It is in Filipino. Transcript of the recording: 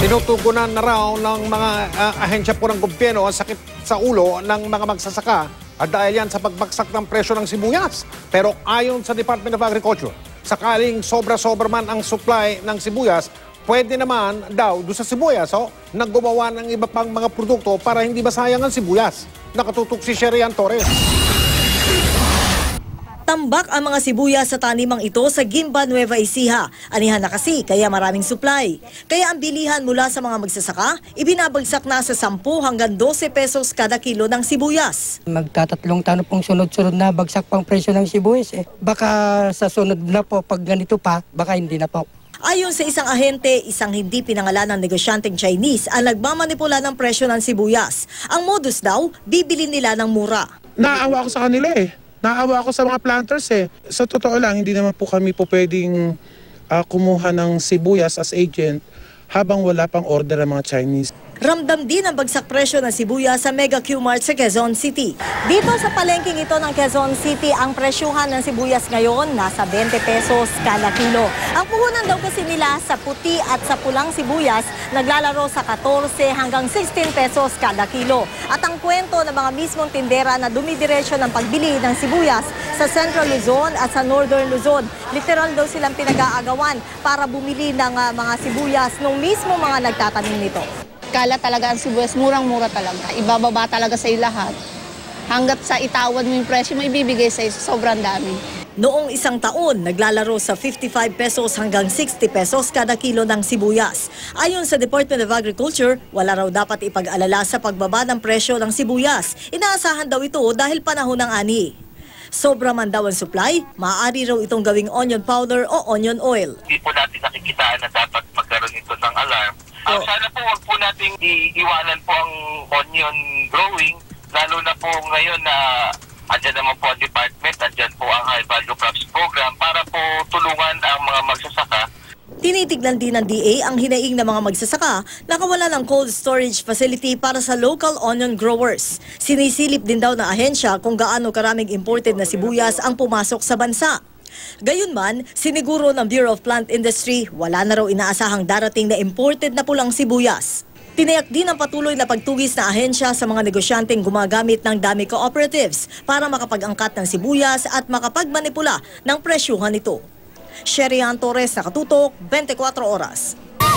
Tinutugunan na raw ng mga ahensya po ng gobyerno ang sakit sa ulo ng mga magsasaka at dahil yan sa pagbagsak ng presyo ng sibuyas. Pero ayon sa Department of Agriculture, sakaling sobra-sobra man ang supply ng sibuyas, pwede naman daw doon sa sibuyas na gumawa ng iba pang mga produkto para hindi masayang ang sibuyas. Nakatutok si Sherian Torres. Tambak ang mga sibuyas sa tanimang ito sa Gimba, Nueva Ecija. Anihan na kasi kaya maraming supply. Kaya ang bilihan mula sa mga magsasaka, ibinabagsak na sa 10 hanggang 12 pesos kada kilo ng sibuyas. Magtatatlong taon pong sunod-sunod na bagsak pang presyo ng sibuyas. Baka sa sunod na po, pag ganito pa, baka hindi na po. Ayon sa isang ahente, isang hindi pinangalan ng negosyanteng Chinese ang nagmamanipula ng presyo ng sibuyas. Ang modus daw, bibili nila ng mura. Naawa ko sa kanila Naawa ako sa mga planters Sa totoo lang, hindi naman po kami pwedeng kumuha ng sibuyas as agent habang wala pang order ng mga Chinese. Ramdam din ang bagsak presyo ng sibuyas sa Mega Q-Mart sa Quezon City. Dito sa palengking ito ng Quezon City, ang presyuhan ng sibuyas ngayon nasa 20 pesos kada kilo. Ang puhunan daw kasi nila sa puti at sa pulang sibuyas naglalaro sa 14 hanggang 16 pesos kada kilo. At ang kwento ng mga mismong tindera na dumidiretso ng pagbili ng sibuyas sa Central Luzon at sa Northern Luzon, literal daw silang pinag-aagawan para bumili ng mga sibuyas nung mismo mga nagtatanim nito. Kala talaga ang sibuyas, murang-mura talaga. Ibababa talaga sa lahat. Hanggat sa itawan mo yung presyo, may bibigay sa sobrang dami. Noong isang taon, naglalaro sa 55 pesos hanggang 60 pesos kada kilo ng sibuyas. Ayon sa Department of Agriculture, wala raw dapat ipag-alala sa pagbaba ng presyo ng sibuyas. Inaasahan daw ito dahil panahon ng ani. Sobra man daw ang supply, maaari raw itong gawing onion powder o onion oil. Hindi po natin nakikitaan na dapat magkaroon ito ng alarm. Sana po wag po nating iiwanan po ang onion growing, lalo na po ngayon na andyan naman po ang department, andyan po ang High Value Crops Program para po tulungan ang mga magsasaka. Tinitignan din ng DA ang hinaing ng mga magsasaka na kawalan ng cold storage facility para sa local onion growers. Sinisilip din daw ng ahensya kung gaano karaming imported na sibuyas ang pumasok sa bansa. Gayunman, siniguro ng Bureau of Plant Industry, wala na raw inaasahang darating na imported na pulang sibuyas. Tinayak din ang patuloy na pagtugis na ahensya sa mga negosyanteng gumagamit ng dummy cooperatives para makapag-angkat ng sibuyas at makapagmanipula ng presyuhan nito. Sherian Torres, Nakatutok, 24 Oras.